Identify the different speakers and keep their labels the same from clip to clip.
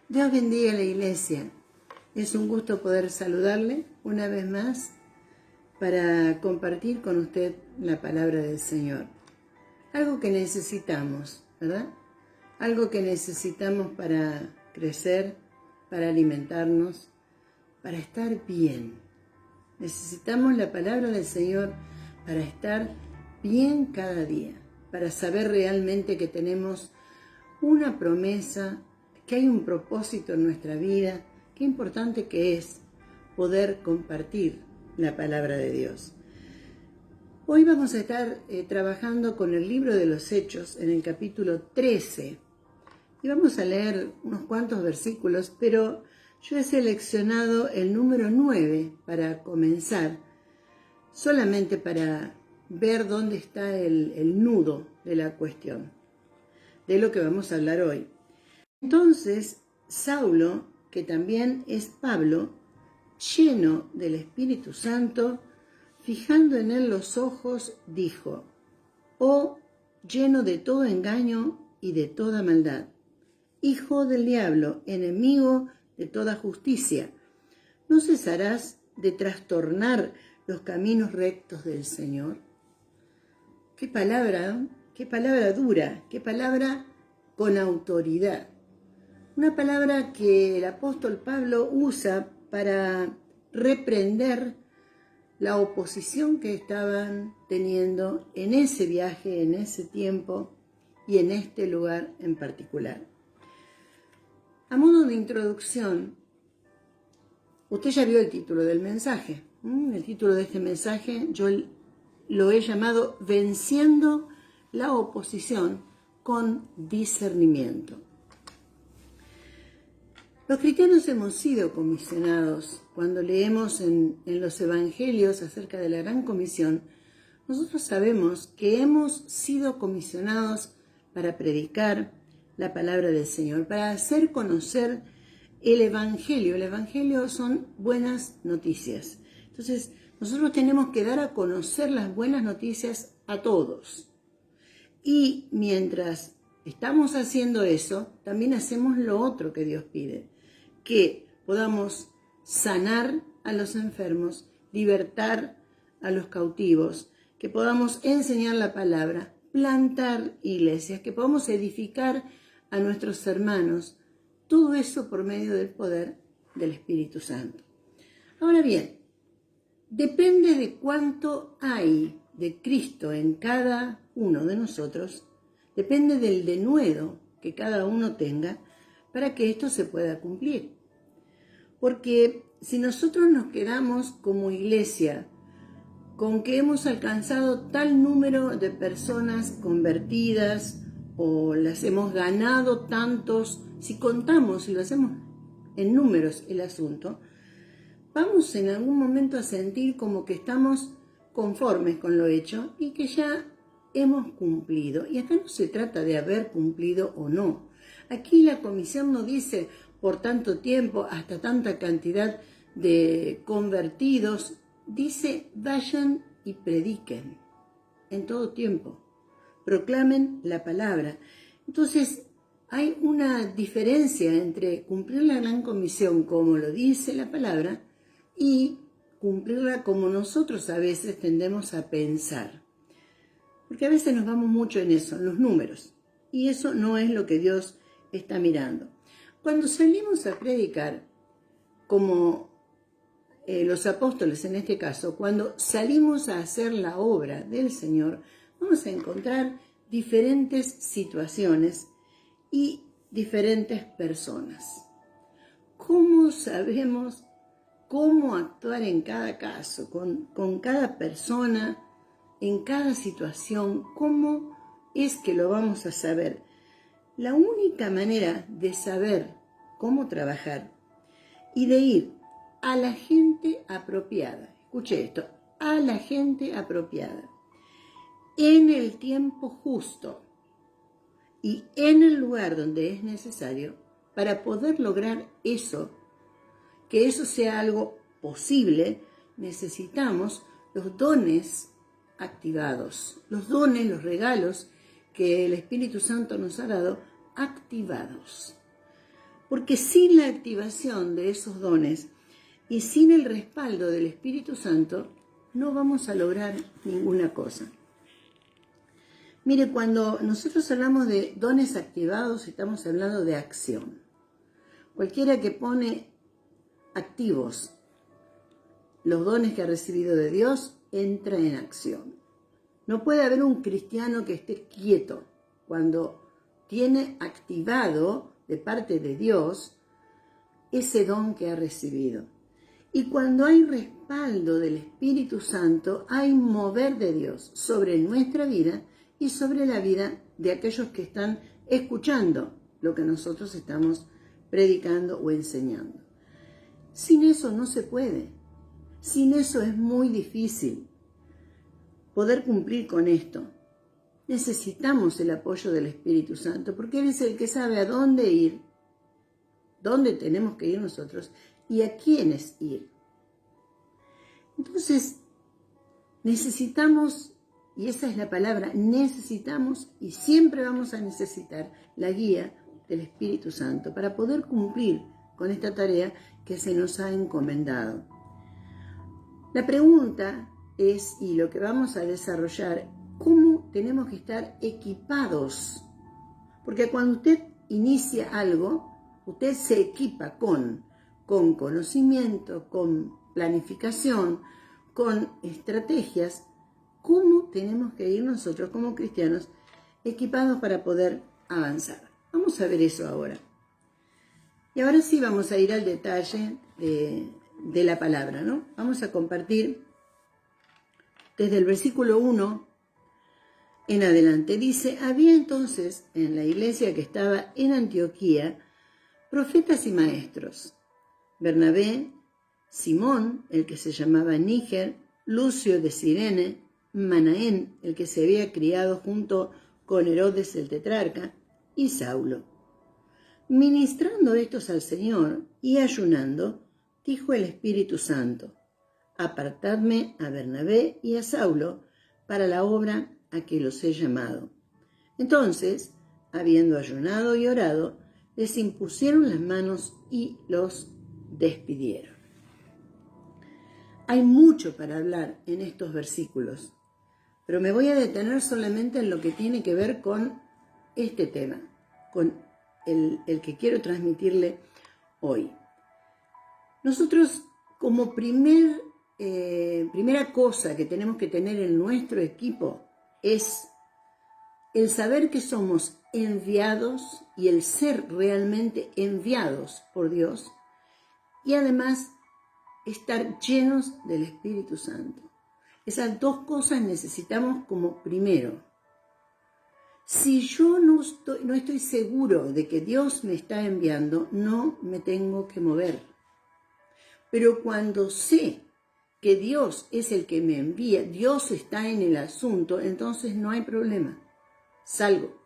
Speaker 1: Dios bendiga a la iglesia. Es un gusto poder saludarle una vez más para compartir con usted la palabra del Señor. Algo que necesitamos, ¿verdad? Algo que necesitamos para crecer, para alimentarnos, para estar bien. Necesitamos la palabra del Señor para estar bien cada día, para saber realmente que tenemos una promesa, que hay un propósito en nuestra vida. Qué importante que es poder compartir la palabra de Dios. Hoy vamos a estar trabajando con el libro de los Hechos en el capítulo 13 y vamos a leer unos cuantos versículos, pero yo he seleccionado el número 9 para comenzar, solamente para ver dónde está el nudo de la cuestión, de lo que vamos a hablar hoy. Entonces, Saulo, que también es Pablo, lleno del Espíritu Santo, fijando en él los ojos, dijo: «Oh, lleno de todo engaño y de toda maldad, hijo del diablo, enemigo de toda justicia, ¿no cesarás de trastornar los caminos rectos del Señor?». Qué palabra dura, qué palabra con autoridad. Una palabra que el apóstol Pablo usa para reprender la oposición que estaban teniendo en ese viaje, en ese tiempo y en este lugar en particular. A modo de introducción, usted ya vio el título del mensaje. El título de este mensaje yo lo he llamado Venciendo la oposición con discernimiento. Los cristianos hemos sido comisionados. Cuando leemos en los evangelios acerca de la gran comisión, nosotros sabemos que hemos sido comisionados para predicar la palabra del Señor, para hacer conocer el evangelio. El evangelio son buenas noticias. Entonces, nosotros tenemos que dar a conocer las buenas noticias a todos. Y mientras estamos haciendo eso, también hacemos lo otro que Dios pide, que podamos sanar a los enfermos, libertar a los cautivos, que podamos enseñar la palabra, plantar iglesias, que podamos edificar a nuestros hermanos, todo eso por medio del poder del Espíritu Santo. Ahora bien, depende de cuánto hay de Cristo en cada uno de nosotros, depende del denuedo que cada uno tenga para que esto se pueda cumplir. Porque si nosotros nos quedamos como iglesia con que hemos alcanzado tal número de personas convertidas o las hemos ganado tantos, si contamos y lo hacemos en números el asunto, vamos en algún momento a sentir como que estamos conformes con lo hecho y que ya hemos cumplido. Y acá no se trata de haber cumplido o no. Aquí la comisión no dice por tanto tiempo, hasta tanta cantidad de convertidos, dice vayan y prediquen en todo tiempo, proclamen la palabra. Entonces hay una diferencia entre cumplir la gran comisión como lo dice la palabra y cumplirla como nosotros a veces tendemos a pensar. Porque a veces nos vamos mucho en eso, en los números, y eso no es lo que Dios está mirando. Cuando salimos a predicar, como los apóstoles en este caso, cuando salimos a hacer la obra del Señor, vamos a encontrar diferentes situaciones y diferentes personas. ¿Cómo sabemos cómo actuar en cada caso, con cada persona, en cada situación? ¿Cómo es que lo vamos a saber? La única manera de saber cómo trabajar y de ir a la gente apropiada, escuche esto, a la gente apropiada, en el tiempo justo y en el lugar donde es necesario para poder lograr eso, que eso sea algo posible, necesitamos los dones activados, los dones, los regalos que el Espíritu Santo nos ha dado activados. Porque sin la activación de esos dones y sin el respaldo del Espíritu Santo, no vamos a lograr ninguna cosa. Mire, cuando nosotros hablamos de dones activados, estamos hablando de acción. Cualquiera que pone activos los dones que ha recibido de Dios, entra en acción. No puede haber un cristiano que esté quieto cuando tiene activado de parte de Dios ese don que ha recibido. Y cuando hay respaldo del Espíritu Santo, hay mover de Dios sobre nuestra vida y sobre la vida de aquellos que están escuchando lo que nosotros estamos predicando o enseñando. Sin eso no se puede. Sin eso es muy difícil poder cumplir con esto. Necesitamos el apoyo del Espíritu Santo porque Él es el que sabe a dónde ir, dónde tenemos que ir nosotros y a quiénes ir. Entonces, necesitamos, y esa es la palabra, necesitamos y siempre vamos a necesitar la guía del Espíritu Santo para poder cumplir con esta tarea que se nos ha encomendado. La pregunta es, y lo que vamos a desarrollar, ¿cómo tenemos que estar equipados? Porque cuando usted inicia algo, usted se equipa con conocimiento, con planificación, con estrategias. ¿Cómo tenemos que ir nosotros como cristianos equipados para poder avanzar? Vamos a ver eso ahora. Y ahora sí vamos a ir al detalle de la palabra, ¿no? Vamos a compartir desde el versículo 1 en adelante. Dice, había entonces en la iglesia que estaba en Antioquía profetas y maestros. Bernabé, Simón, el que se llamaba Níger, Lucio de Cirene, Manaén, el que se había criado junto con Herodes el tetrarca, y Saulo. Ministrando estos al Señor y ayunando, dijo el Espíritu Santo, apartadme a Bernabé y a Saulo para la obra a que los he llamado. Entonces, habiendo ayunado y orado, les impusieron las manos y los despidieron. Hay mucho para hablar en estos versículos, pero me voy a detener solamente en lo que tiene que ver con este tema, con el que quiero transmitirle hoy. Nosotros, como primera cosa que tenemos que tener en nuestro equipo es el saber que somos enviados y el ser realmente enviados por Dios y además estar llenos del Espíritu Santo. Esas dos cosas necesitamos como primero. Si yo no estoy seguro de que Dios me está enviando, no me tengo que mover. Pero cuando sé que Dios es el que me envía, Dios está en el asunto, entonces no hay problema. Salgo,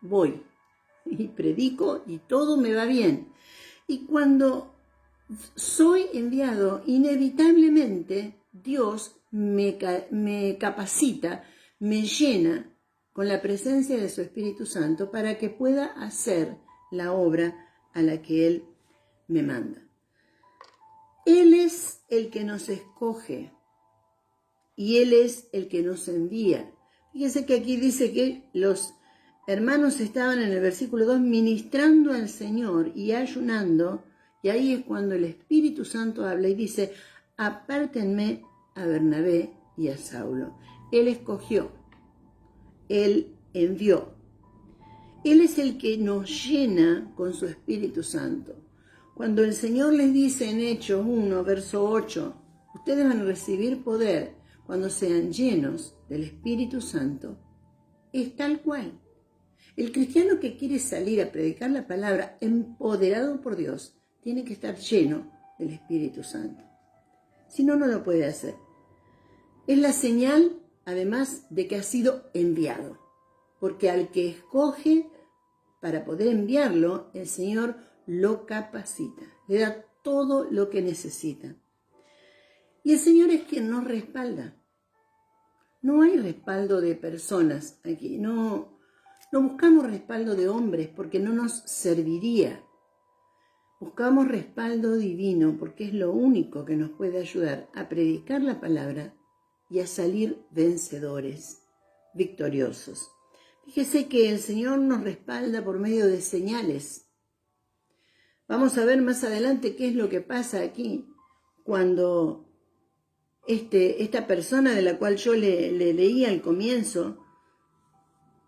Speaker 1: voy y predico y todo me va bien. Y cuando soy enviado, inevitablemente Dios me capacita, me llena con la presencia de su Espíritu Santo para que pueda hacer la obra a la que Él me manda. Él es el que nos escoge y Él es el que nos envía. Fíjense que aquí dice que los hermanos estaban en el versículo 2 ministrando al Señor y ayunando, y ahí es cuando el Espíritu Santo habla y dice, apártenme a Bernabé y a Saulo. Él escogió, Él envió. Él es el que nos llena con su Espíritu Santo. Cuando el Señor les dice en Hechos 1, verso 8, ustedes van a recibir poder cuando sean llenos del Espíritu Santo, es tal cual. El cristiano que quiere salir a predicar la palabra empoderado por Dios, tiene que estar lleno del Espíritu Santo. Si no, no lo puede hacer. Es la señal, además, de que ha sido enviado. Porque al que escoge para poder enviarlo, el Señor lo capacita, le da todo lo que necesita. Y el Señor es quien nos respalda. No hay respaldo de personas aquí, no buscamos respaldo de hombres porque no nos serviría. Buscamos respaldo divino porque es lo único que nos puede ayudar a predicar la palabra y a salir vencedores, victoriosos. Fíjese que el Señor nos respalda por medio de señales. Vamos a ver más adelante qué es lo que pasa aquí cuando esta persona de la cual yo le leí al comienzo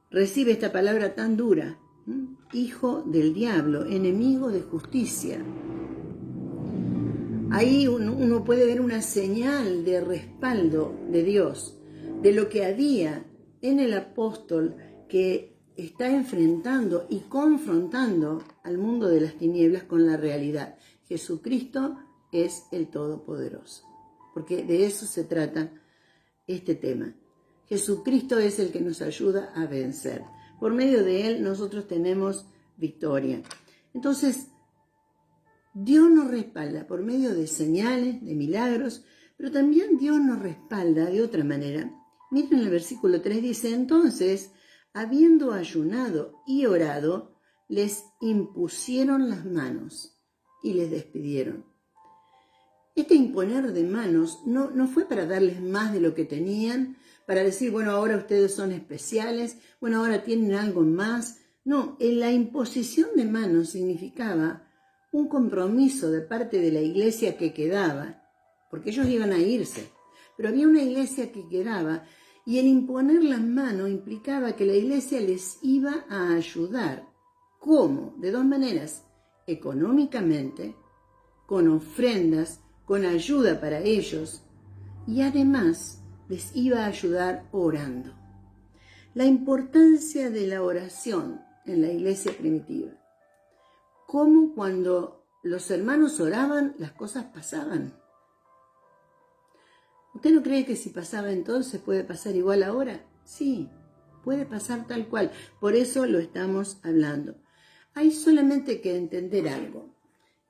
Speaker 1: recibe esta palabra tan dura. Hijo del diablo, enemigo de justicia. Ahí uno puede ver una señal de respaldo de Dios, de lo que había en el apóstol que está enfrentando y confrontando al mundo de las tinieblas con la realidad. Jesucristo es el Todopoderoso, porque de eso se trata este tema. Jesucristo es el que nos ayuda a vencer. Por medio de Él nosotros tenemos victoria. Entonces, Dios nos respalda por medio de señales, de milagros, pero también Dios nos respalda de otra manera. Miren el versículo 3, dice, entonces, habiendo ayunado y orado, les impusieron las manos y les despidieron. Este imponer de manos no fue para darles más de lo que tenían, para decir, bueno, ahora ustedes son especiales, bueno, ahora tienen algo más. No, la imposición de manos significaba un compromiso de parte de la iglesia que quedaba, porque ellos iban a irse, pero había una iglesia que quedaba y el imponer las manos implicaba que la iglesia les iba a ayudar. ¿Cómo? De dos maneras, económicamente, con ofrendas, con ayuda para ellos y además les iba a ayudar orando. La importancia de la oración en la iglesia primitiva. Cómo cuando los hermanos oraban, las cosas pasaban. ¿Usted no cree que si pasaba entonces puede pasar igual ahora? Sí, puede pasar tal cual. Por eso lo estamos hablando. Hay solamente que entender algo.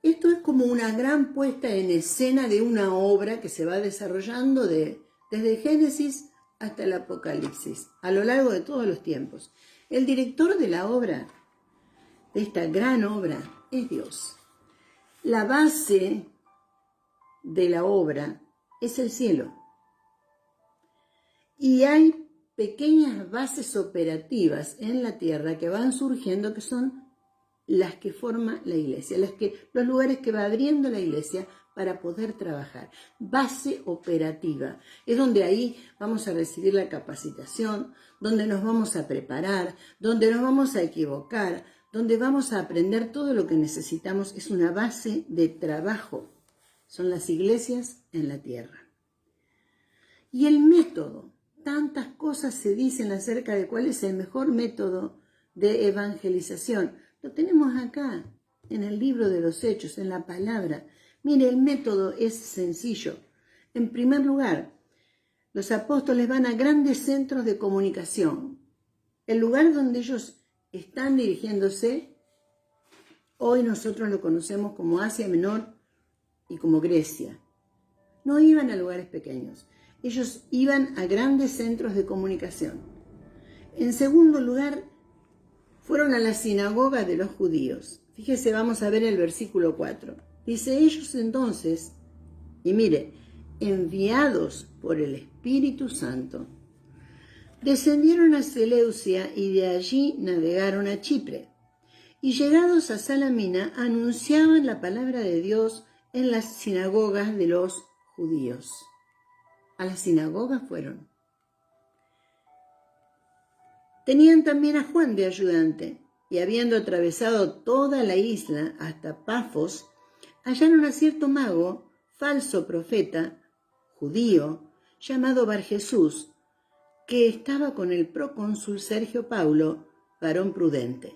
Speaker 1: Esto es como una gran puesta en escena de una obra que se va desarrollando desde Génesis hasta el Apocalipsis, a lo largo de todos los tiempos. El director de la obra, de esta gran obra, es Dios. La base de la obra es el cielo. Y hay pequeñas bases operativas en la tierra que van surgiendo, que son las que forma la iglesia, los lugares que va abriendo la iglesia para poder trabajar. Base operativa. Es donde ahí vamos a recibir la capacitación, donde nos vamos a preparar, donde nos vamos a equivocar, donde vamos a aprender todo lo que necesitamos. Es una base de trabajo. Son las iglesias en la tierra. Y el método. Tantas cosas se dicen acerca de cuál es el mejor método de evangelización. Lo tenemos acá, en el libro de los Hechos, en la palabra. Mire, el método es sencillo. En primer lugar, los apóstoles van a grandes centros de comunicación. El lugar donde ellos están dirigiéndose, hoy nosotros lo conocemos como Asia Menor y como Grecia. No iban a lugares pequeños. Ellos iban a grandes centros de comunicación. En segundo lugar, fueron a la sinagoga de los judíos. Fíjese, vamos a ver el versículo 4. Dice, ellos entonces, y mire, enviados por el Espíritu Santo, descendieron a Seleucia y de allí navegaron a Chipre. Y llegados a Salamina, anunciaban la palabra de Dios en las sinagogas de los judíos. A las sinagogas fueron. Tenían también a Juan de ayudante, y habiendo atravesado toda la isla hasta Pafos, hallaron a cierto mago, falso profeta, judío, llamado Barjesús, que estaba con el procónsul Sergio Paulo, varón prudente.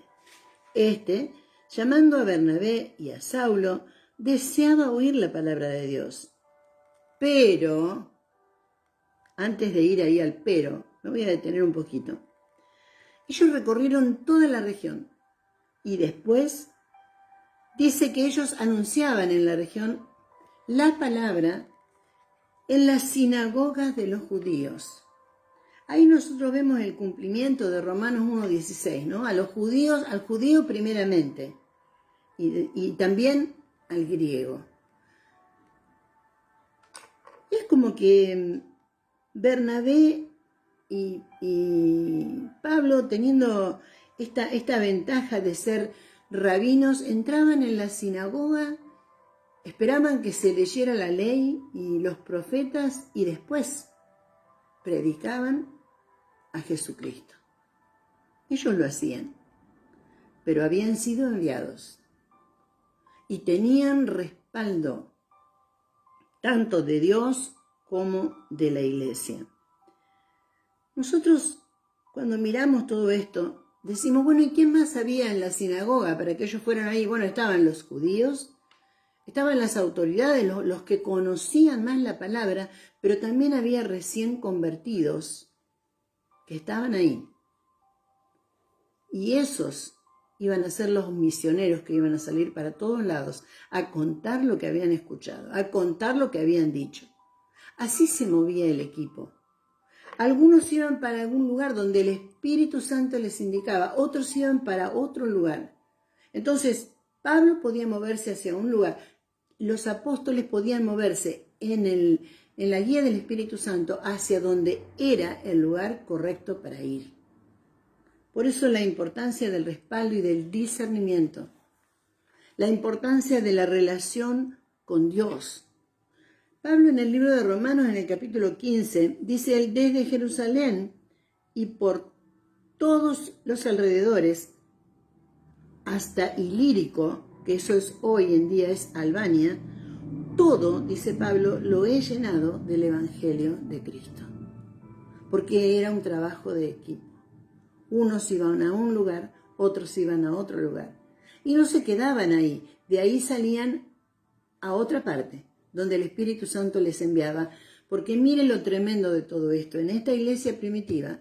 Speaker 1: Este, llamando a Bernabé y a Saulo, deseaba oír la palabra de Dios. Pero, antes de ir ahí al pero, me voy a detener un poquito. Ellos recorrieron toda la región y después dice que ellos anunciaban en la región la palabra en las sinagogas de los judíos. Ahí nosotros vemos el cumplimiento de Romanos 1:16, ¿no? A los judíos, al judío primeramente, y también al griego. Es como que Bernabé y Pablo, teniendo esta ventaja de ser rabinos, entraban en la sinagoga, esperaban que se leyera la ley y los profetas y después predicaban a Jesucristo. Ellos lo hacían, pero habían sido enviados y tenían respaldo tanto de Dios como de la iglesia. Nosotros, cuando miramos todo esto, decimos, bueno, ¿y quién más había en la sinagoga para que ellos fueran ahí? Bueno, estaban los judíos, estaban las autoridades, los que conocían más la palabra, pero también había recién convertidos que estaban ahí. Y esos iban a ser los misioneros que iban a salir para todos lados a contar lo que habían escuchado, a contar lo que habían dicho. Así se movía el equipo. Algunos iban para algún lugar donde el Espíritu Santo les indicaba, otros iban para otro lugar. Entonces, Pablo podía moverse hacia un lugar, los apóstoles podían moverse en la guía del Espíritu Santo hacia donde era el lugar correcto para ir. Por eso la importancia del respaldo y del discernimiento, la importancia de la relación con Dios. Pablo en el libro de Romanos, en el capítulo 15, dice él, desde Jerusalén y por todos los alrededores, hasta Ilírico, que eso es hoy en día es Albania, todo, dice Pablo, lo he llenado del Evangelio de Cristo. Porque era un trabajo de equipo. Unos iban a un lugar, otros iban a otro lugar. Y no se quedaban ahí, de ahí salían a otra parte, donde el Espíritu Santo les enviaba. Porque mire lo tremendo de todo esto. En esta iglesia primitiva,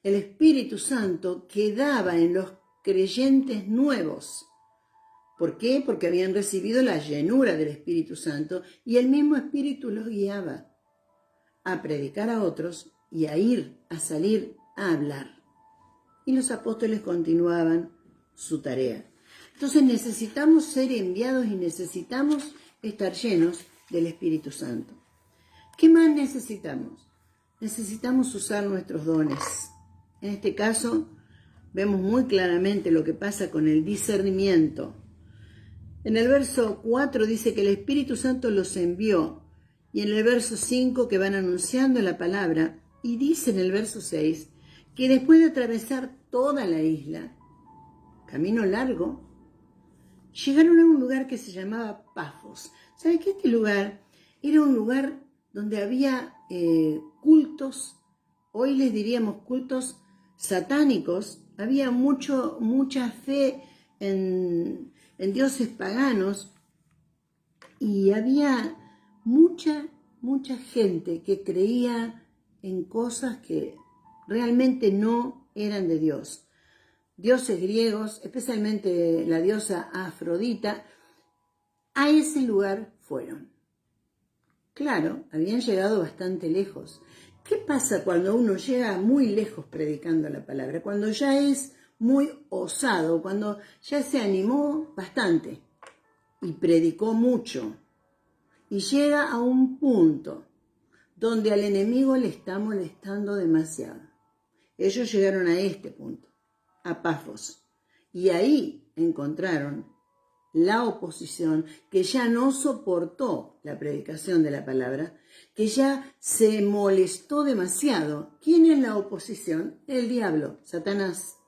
Speaker 1: el Espíritu Santo quedaba en los creyentes nuevos. ¿Por qué? Porque habían recibido la llenura del Espíritu Santo y el mismo Espíritu los guiaba a predicar a otros y a ir, a salir, a hablar. Y los apóstoles continuaban su tarea. Entonces necesitamos ser enviados y necesitamos estar llenos del Espíritu Santo. ¿Qué más necesitamos? Necesitamos usar nuestros dones. En este caso, vemos muy claramente lo que pasa con el discernimiento. En el verso 4 dice que el Espíritu Santo los envió. Y en el verso 5 que van anunciando la palabra. Y dice en el verso 6 que después de atravesar toda la isla, camino largo, llegaron a un lugar que se llamaba Pafos. ¿Sabe qué? Este lugar era un lugar donde había cultos, hoy les diríamos cultos satánicos, había mucha fe en dioses paganos y había mucha gente que creía en cosas que realmente no eran de Dios. Dioses griegos, especialmente la diosa Afrodita, a ese lugar fueron. Claro, habían llegado bastante lejos. ¿Qué pasa cuando uno llega muy lejos predicando la palabra? Cuando ya es muy osado, cuando ya se animó bastante y predicó mucho y llega a un punto donde al enemigo le está molestando demasiado. Ellos llegaron a este punto, a Pafos, y ahí encontraron la oposición que ya no soportó la predicación de la palabra, que ya se molestó demasiado. ¿Quién es la oposición? El diablo, Satanás.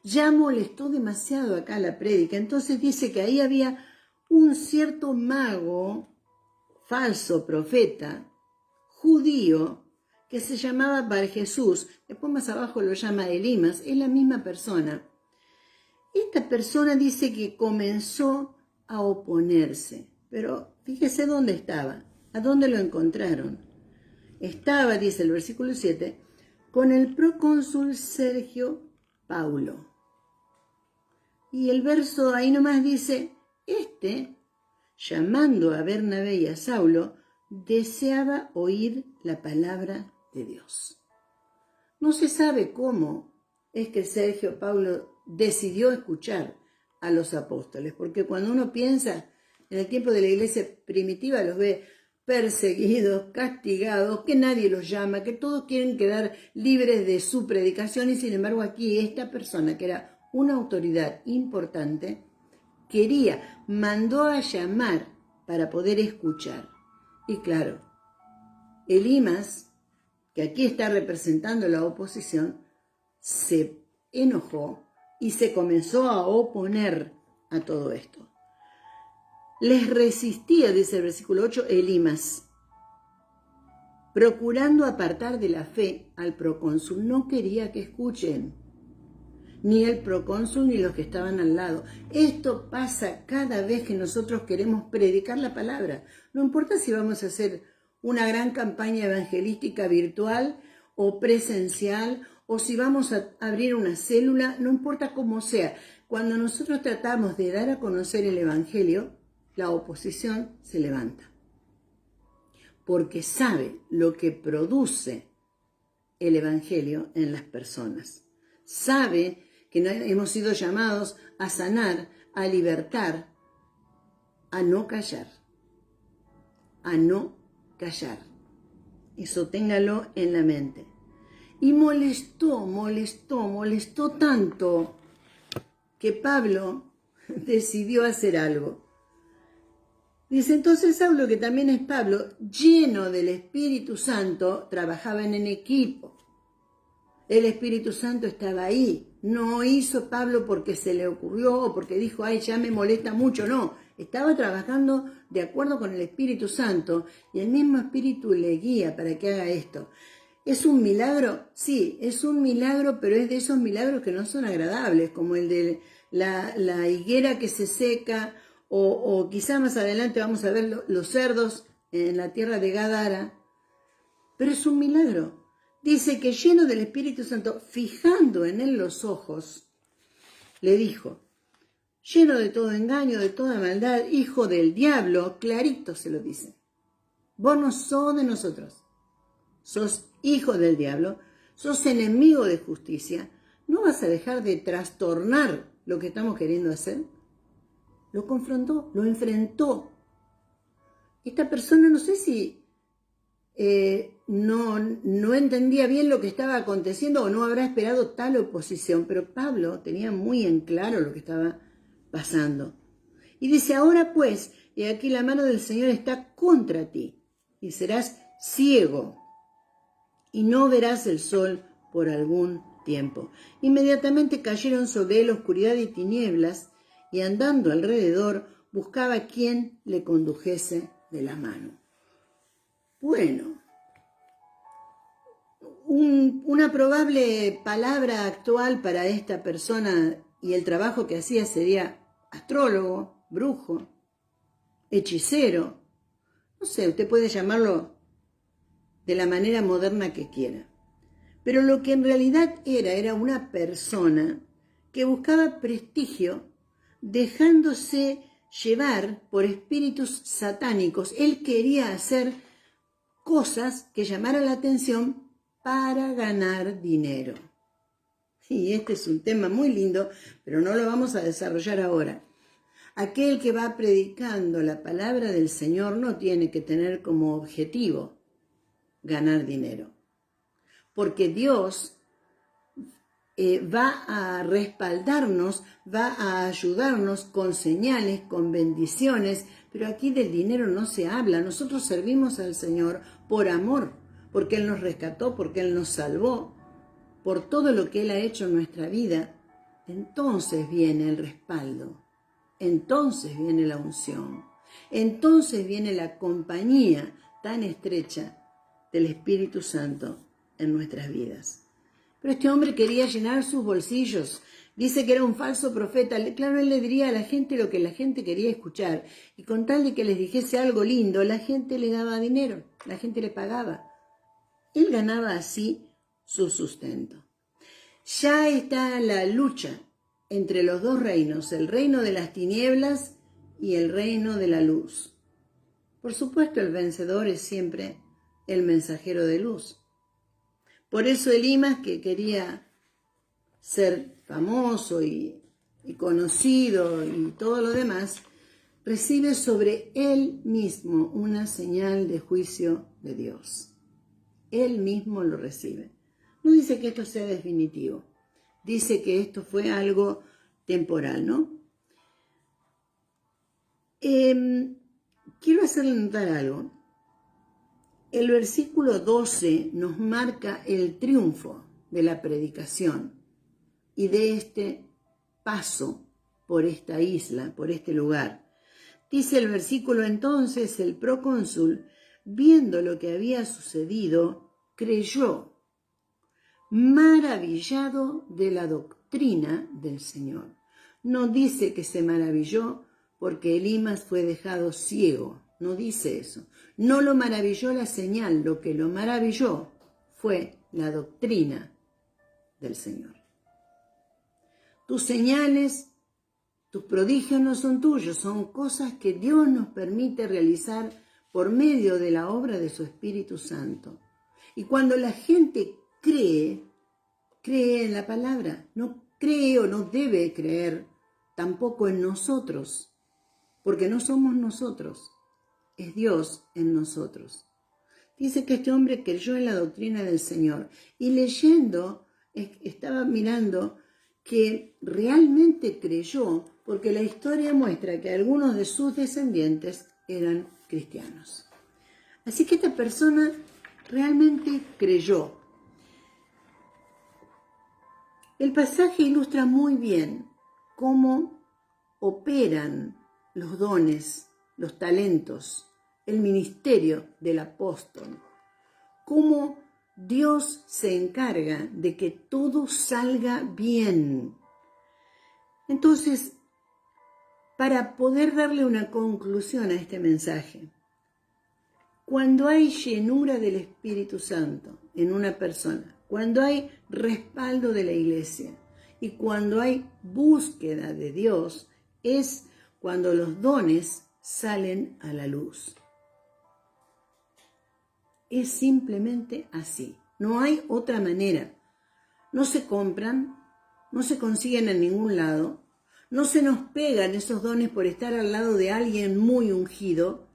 Speaker 1: Ya molestó demasiado acá la prédica. Entonces dice que ahí había un cierto mago, falso profeta, judío, que se llamaba Bar Jesús. Después más abajo lo llama Elimas, es la misma persona. Esta persona dice que comenzó a oponerse, pero fíjese dónde estaba, a dónde lo encontraron. Estaba, dice el versículo 7, con el procónsul Sergio Paulo. Y el verso ahí nomás dice, llamando a Bernabé y a Saulo, deseaba oír la palabra de Dios. No se sabe cómo es que Sergio Paulo decidió escuchar a los apóstoles, porque cuando uno piensa en el tiempo de la iglesia primitiva, los ve perseguidos, castigados, que nadie los llama, que todos quieren quedar libres de su predicación, y sin embargo aquí esta persona, que era una autoridad importante, mandó a llamar para poder escuchar. Y claro, Elimas, que aquí está representando la oposición, se enojó y se comenzó a oponer a todo esto. Les resistía, dice el versículo 8, Elimas, procurando apartar de la fe al procónsul. No quería que escuchen, ni el procónsul ni los que estaban al lado. Esto pasa cada vez que nosotros queremos predicar la palabra. No importa si vamos a hacer una gran campaña evangelística virtual o presencial, o si vamos a abrir una célula, no importa cómo sea. Cuando nosotros tratamos de dar a conocer el evangelio, la oposición se levanta, porque sabe lo que produce el evangelio en las personas. Sabe que hemos sido llamados a sanar, a libertar, a no callar. A no callar. Eso téngalo en la mente. Y molestó tanto que Pablo decidió hacer algo. Dice, entonces Saulo, que también es Pablo, lleno del Espíritu Santo, trabajaban en equipo. El Espíritu Santo estaba ahí. No hizo Pablo porque se le ocurrió o porque dijo, ay, ya me molesta mucho. No, estaba trabajando de acuerdo con el Espíritu Santo y el mismo Espíritu le guía para que haga esto. ¿Es un milagro? Sí, es un milagro, pero es de esos milagros que no son agradables, como el de la higuera que se seca, o quizá más adelante vamos a ver los cerdos en la tierra de Gadara. Pero es un milagro. Dice que lleno del Espíritu Santo, fijando en él los ojos, le dijo, lleno de todo engaño, de toda maldad, hijo del diablo, clarito se lo dice. Vos no sos de nosotros, sos hijo del diablo, sos enemigo de justicia. ¿No vas a dejar de trastornar lo que estamos queriendo hacer? Lo confrontó, lo enfrentó. Esta persona no sé si no entendía bien lo que estaba aconteciendo o no habrá esperado tal oposición, pero Pablo tenía muy en claro lo que estaba pasando. Y dice, ahora pues, y aquí la mano del Señor está contra ti, y serás ciego, y no verás el sol por algún tiempo. Inmediatamente cayeron sobre él oscuridad y tinieblas, y andando alrededor buscaba quien le condujese de la mano. Bueno, una probable palabra actual para esta persona y el trabajo que hacía sería astrólogo, brujo, hechicero. No sé, usted puede llamarlo de la manera moderna que quiera. Pero lo que en realidad era una persona que buscaba prestigio dejándose llevar por espíritus satánicos. Él quería hacer cosas que llamaran la atención para ganar dinero. Y este es un tema muy lindo, pero no lo vamos a desarrollar ahora. Aquel que va predicando la palabra del Señor no tiene que tener como objetivo ganar dinero, porque Dios va a respaldarnos, va a ayudarnos con señales, con bendiciones, pero aquí del dinero no se habla. Nosotros servimos al Señor por amor, porque Él nos rescató, porque Él nos salvó, por todo lo que Él ha hecho en nuestra vida. Entonces viene el respaldo, entonces viene la unción, entonces viene la compañía tan estrecha del Espíritu Santo en nuestras vidas. Pero este hombre quería llenar sus bolsillos. Dice que era un falso profeta. Claro, él le diría a la gente lo que la gente quería escuchar. Y con tal de que les dijese algo lindo, la gente le daba dinero, la gente le pagaba. Él ganaba así su sustento. Ya está la lucha entre los dos reinos, el reino de las tinieblas y el reino de la luz. Por supuesto, el vencedor es siempre el mensajero de luz. Por eso Elimas, que quería ser famoso y y conocido y todo lo demás, recibe sobre él mismo una señal de juicio de Dios. Él mismo lo recibe. No dice que esto sea definitivo. Dice que esto fue algo temporal, ¿no? Quiero hacerle notar algo. El versículo 12 nos marca el triunfo de la predicación y de este paso por esta isla, por este lugar. Dice el versículo: entonces el procónsul, viendo lo que había sucedido, creyó, maravillado de la doctrina del Señor. No dice que se maravilló porque Elimas fue dejado ciego, no dice eso. No lo maravilló la señal, lo que lo maravilló fue la doctrina del Señor. Tus señales, tus prodigios no son tuyos, son cosas que Dios nos permite realizar por medio de la obra de su Espíritu Santo. Y cuando la gente cree en la palabra, no cree o no debe creer tampoco en nosotros, porque no somos nosotros, es Dios en nosotros. Dice que este hombre creyó en la doctrina del Señor y leyendo, estaba mirando que realmente creyó, porque la historia muestra que algunos de sus descendientes eran cristianos. Así que esta persona realmente creyó. El pasaje ilustra muy bien cómo operan los dones, los talentos, el ministerio del apóstol, cómo Dios se encarga de que todo salga bien. Entonces, para poder darle una conclusión a este mensaje, cuando hay llenura del Espíritu Santo en una persona, cuando hay respaldo de la iglesia y cuando hay búsqueda de Dios, es cuando los dones salen a la luz. Es simplemente así, no hay otra manera. No se compran, no se consiguen en ningún lado, no se nos pegan esos dones por estar al lado de alguien muy ungido.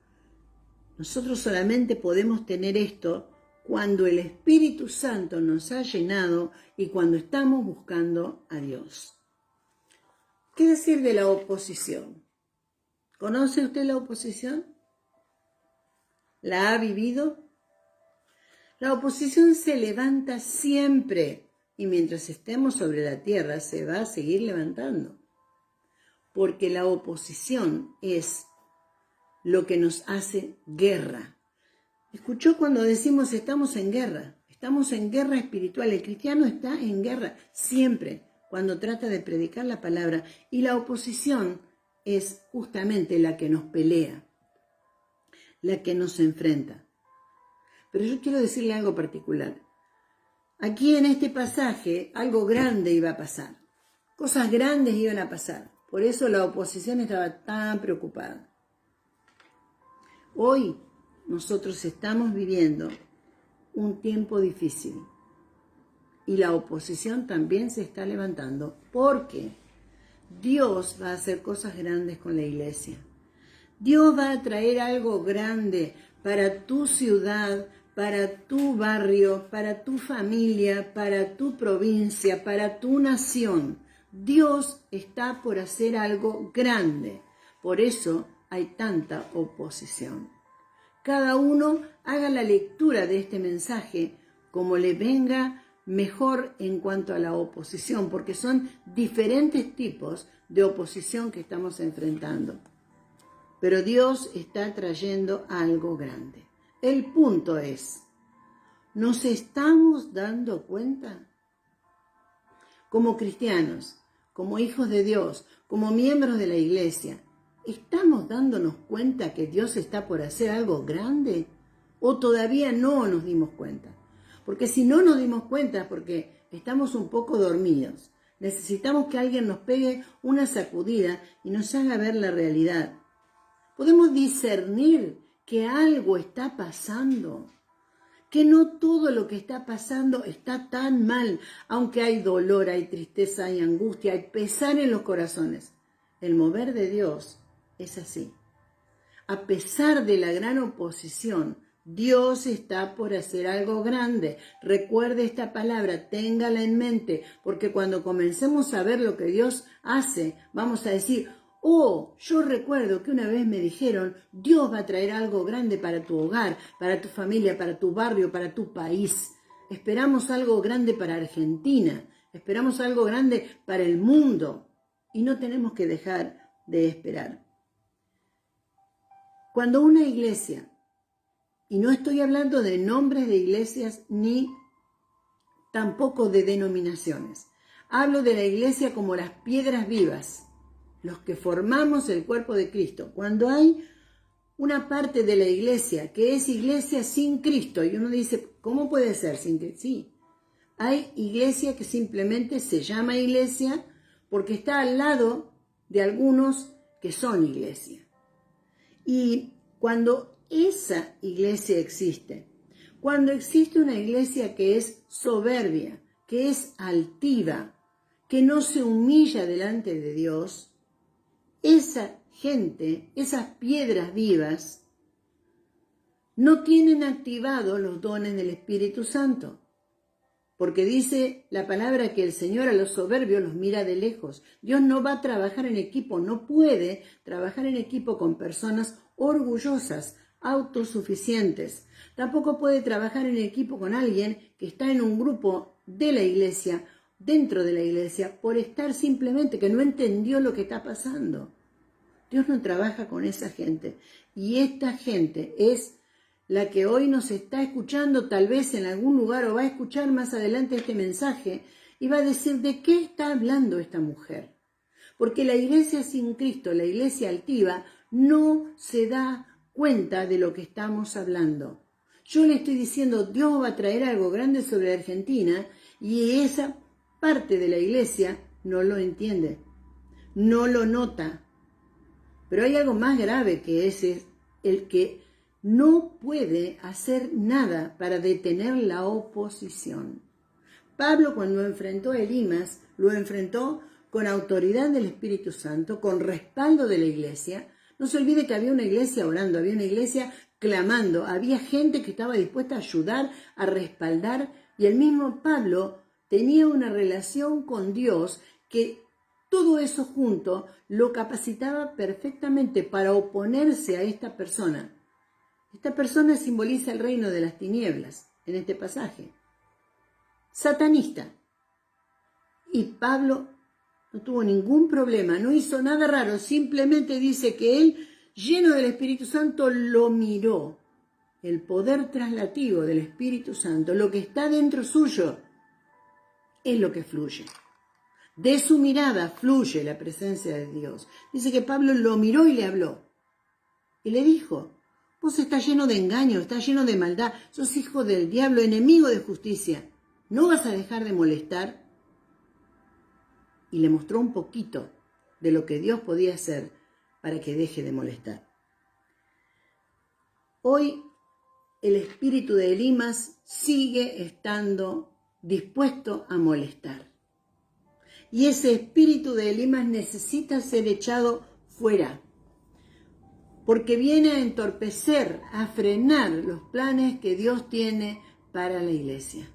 Speaker 1: Nosotros solamente podemos tener esto cuando el Espíritu Santo nos ha llenado y cuando estamos buscando a Dios. ¿Qué decir de la oposición? ¿Conoce usted la oposición? ¿La ha vivido? La oposición se levanta siempre y mientras estemos sobre la tierra se va a seguir levantando. Porque la oposición es lo que nos hace guerra. ¿Escuchó cuando decimos estamos en guerra? Estamos en guerra espiritual. El cristiano está en guerra siempre cuando trata de predicar la palabra. Y la oposición es justamente la que nos pelea, la que nos enfrenta. Pero yo quiero decirle algo particular. Aquí en este pasaje algo grande iba a pasar. Cosas grandes iban a pasar. Por eso la oposición estaba tan preocupada. Hoy nosotros estamos viviendo un tiempo difícil y la oposición también se está levantando porque Dios va a hacer cosas grandes con la iglesia. Dios va a traer algo grande para tu ciudad, para tu barrio, para tu familia, para tu provincia, para tu nación. Dios está por hacer algo grande. Por eso hay tanta oposición. Cada uno haga la lectura de este mensaje como le venga mejor en cuanto a la oposición, porque son diferentes tipos de oposición que estamos enfrentando. Pero Dios está trayendo algo grande. El punto es, ¿nos estamos dando cuenta? Como cristianos, como hijos de Dios, como miembros de la iglesia, ¿estamos dándonos cuenta que Dios está por hacer algo grande? ¿O todavía no nos dimos cuenta? Porque si no nos dimos cuenta es porque estamos un poco dormidos. Necesitamos que alguien nos pegue una sacudida y nos haga ver la realidad. Podemos discernir que algo está pasando, que no todo lo que está pasando está tan mal, aunque hay dolor, hay tristeza, hay angustia, hay pesar en los corazones. El mover de Dios es así. A pesar de la gran oposición, Dios está por hacer algo grande. Recuerde esta palabra, téngala en mente, porque cuando comencemos a ver lo que Dios hace, vamos a decir, oh, yo recuerdo que una vez me dijeron, Dios va a traer algo grande para tu hogar, para tu familia, para tu barrio, para tu país. Esperamos algo grande para Argentina, esperamos algo grande para el mundo y no tenemos que dejar de esperar. Cuando una iglesia, y no estoy hablando de nombres de iglesias ni tampoco de denominaciones, hablo de la iglesia como las piedras vivas, los que formamos el cuerpo de Cristo. Cuando hay una parte de la iglesia que es iglesia sin Cristo, y uno dice, ¿cómo puede ser sin Cristo? Sí, hay iglesia que simplemente se llama iglesia porque está al lado de algunos que son iglesia. Y cuando esa iglesia existe, cuando existe una iglesia que es soberbia, que es altiva, que no se humilla delante de Dios, esa gente, esas piedras vivas, no tienen activados los dones del Espíritu Santo. Porque dice la palabra que el Señor a los soberbios los mira de lejos. Dios no va a trabajar en equipo, no puede trabajar en equipo con personas orgullosas, autosuficientes. Tampoco puede trabajar en equipo con alguien que está en un grupo de la iglesia, dentro de la iglesia, por estar simplemente que no entendió lo que está pasando. Dios no trabaja con esa gente. Y esta gente es la que hoy nos está escuchando tal vez en algún lugar o va a escuchar más adelante este mensaje y va a decir, ¿de qué está hablando esta mujer? Porque la iglesia sin Cristo, la iglesia altiva, no se da cuenta de lo que estamos hablando. Yo le estoy diciendo, Dios va a traer algo grande sobre Argentina y esa parte de la iglesia no lo entiende, no lo nota. Pero hay algo más grave que ese es el que no puede hacer nada para detener la oposición. Pablo, cuando enfrentó a Elimas, lo enfrentó con autoridad del Espíritu Santo, con respaldo de la iglesia. No se olvide que había una iglesia orando, había una iglesia clamando, había gente que estaba dispuesta a ayudar, a respaldar, y el mismo Pablo tenía una relación con Dios que todo eso junto lo capacitaba perfectamente para oponerse a esta persona. Esta persona simboliza el reino de las tinieblas en este pasaje. Satanista. Y Pablo no tuvo ningún problema, no hizo nada raro, simplemente dice que él, lleno del Espíritu Santo, lo miró. El poder traslativo del Espíritu Santo, lo que está dentro suyo, es lo que fluye. De su mirada fluye la presencia de Dios. Dice que Pablo lo miró y le habló. Y le dijo, vos estás lleno de engaño, estás lleno de maldad, sos hijo del diablo, enemigo de justicia. ¿No vas a dejar de molestar? Y le mostró un poquito de lo que Dios podía hacer para que deje de molestar. Hoy el espíritu de Elimas sigue estando dispuesto a molestar. Y ese espíritu de Elimas necesita ser echado fuera, porque viene a entorpecer, a frenar los planes que Dios tiene para la iglesia.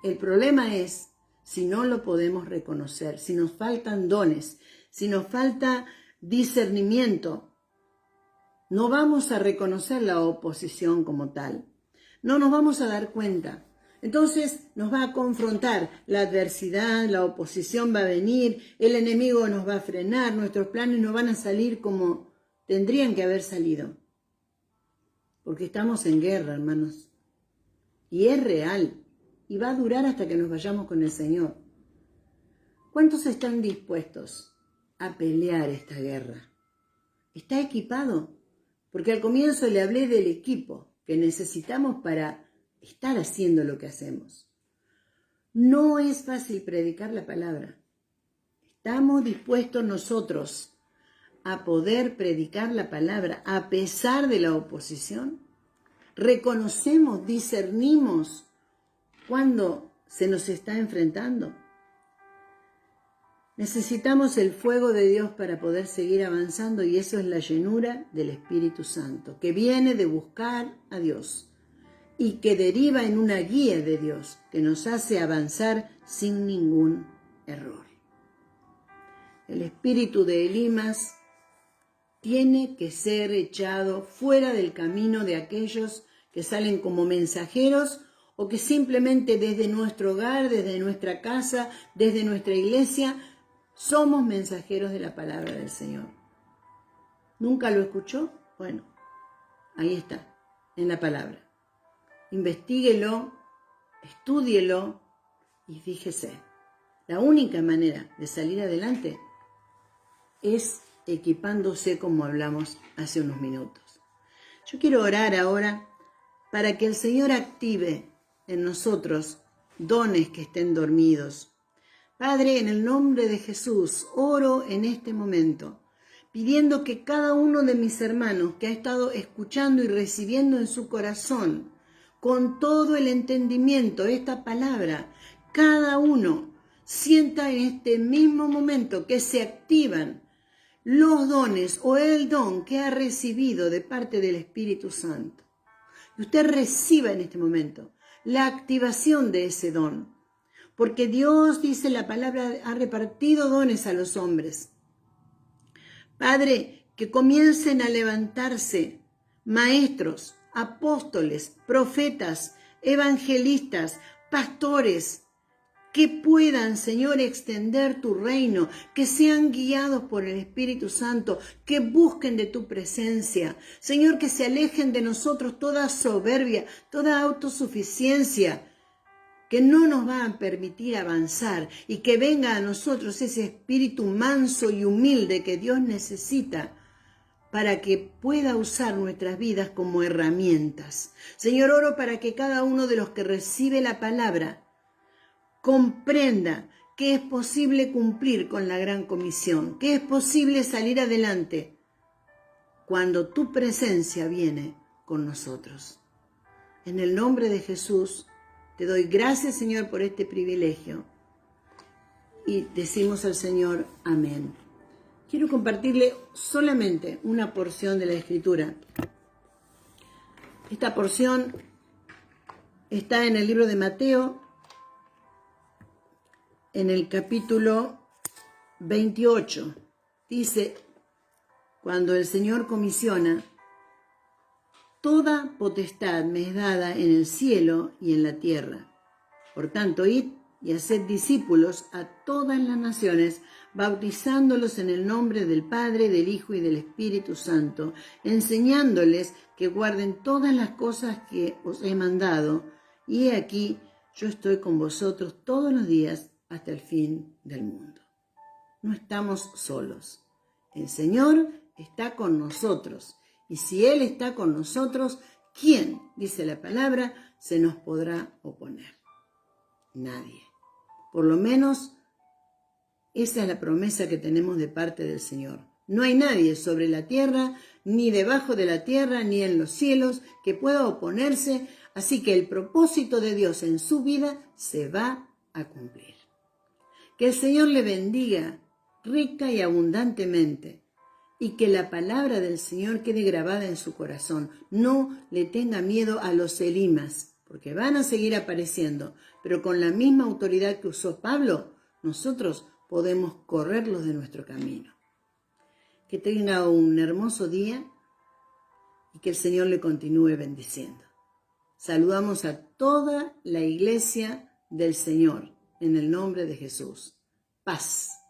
Speaker 1: El problema es si no lo podemos reconocer, si nos faltan dones, si nos falta discernimiento, no vamos a reconocer la oposición como tal, no nos vamos a dar cuenta. Entonces nos va a confrontar la adversidad, la oposición va a venir, el enemigo nos va a frenar, nuestros planes no van a salir como tendrían que haber salido. Porque estamos en guerra, hermanos. Y es real. Y va a durar hasta que nos vayamos con el Señor. ¿Cuántos están dispuestos a pelear esta guerra? ¿Está equipado? Porque al comienzo le hablé del equipo que necesitamos para estar haciendo lo que hacemos. No es fácil predicar la palabra. ¿Estamos dispuestos nosotros a poder predicar la palabra a pesar de la oposición? reconocemos, discernimos cuando se nos está enfrentando. Necesitamos el fuego de Dios para poder seguir avanzando, y eso es la llenura del Espíritu Santo, que viene de buscar a Dios y que deriva en una guía de Dios que nos hace avanzar sin ningún error. El espíritu de Elimas tiene que ser echado fuera del camino de aquellos que salen como mensajeros o que simplemente desde nuestro hogar, desde nuestra casa, desde nuestra iglesia, somos mensajeros de la palabra del Señor. ¿Nunca lo escuchó? Bueno, ahí está, en la palabra. Investíguelo, estúdielo y fíjese. La única manera de salir adelante es equipándose, como hablamos hace unos minutos. Yo quiero orar ahora para que el Señor active en nosotros dones que estén dormidos. Padre, en el nombre de Jesús, oro en este momento, pidiendo que cada uno de mis hermanos que ha estado escuchando y recibiendo en su corazón, con todo el entendimiento, esta palabra, cada uno sienta en este mismo momento que se activan los dones o el don que ha recibido de parte del Espíritu Santo. Y usted reciba en este momento la activación de ese don. Porque Dios, dice la palabra, ha repartido dones a los hombres. Padre, que comiencen a levantarse maestros, apóstoles, profetas, evangelistas, pastores, que puedan, Señor, extender tu reino, que sean guiados por el Espíritu Santo, que busquen de tu presencia. Señor, que se alejen de nosotros toda soberbia, toda autosuficiencia, que no nos va a permitir avanzar, y que venga a nosotros ese espíritu manso y humilde que Dios necesita para que pueda usar nuestras vidas como herramientas. Señor, oro para que cada uno de los que recibe la palabra comprenda que es posible cumplir con la gran comisión, que es posible salir adelante cuando tu presencia viene con nosotros. En el nombre de Jesús, te doy gracias, Señor, por este privilegio. Y decimos al Señor, amén. Quiero compartirle solamente una porción de la Escritura. Esta porción está en el libro de Mateo, en el capítulo 28. Dice, cuando el Señor comisiona, toda potestad me es dada en el cielo y en la tierra. Por tanto, id y haced discípulos a todas las naciones, bautizándolos en el nombre del Padre, del Hijo y del Espíritu Santo, enseñándoles que guarden todas las cosas que os he mandado. Y he aquí, yo estoy con vosotros todos los días hasta el fin del mundo. No estamos solos. El Señor está con nosotros. Y si Él está con nosotros, ¿quién, dice la palabra, se nos podrá oponer? Nadie. Por lo menos, esa es la promesa que tenemos de parte del Señor. No hay nadie sobre la tierra, ni debajo de la tierra, ni en los cielos, que pueda oponerse. Así que el propósito de Dios en su vida se va a cumplir. Que el Señor le bendiga rica y abundantemente. Y que la palabra del Señor quede grabada en su corazón. No le tenga miedo a los elimas, porque van a seguir apareciendo. Pero con la misma autoridad que usó Pablo, nosotros podemos correrlos de nuestro camino. Que tenga un hermoso día y que el Señor le continúe bendiciendo. Saludamos a toda la iglesia del Señor en el nombre de Jesús. Paz.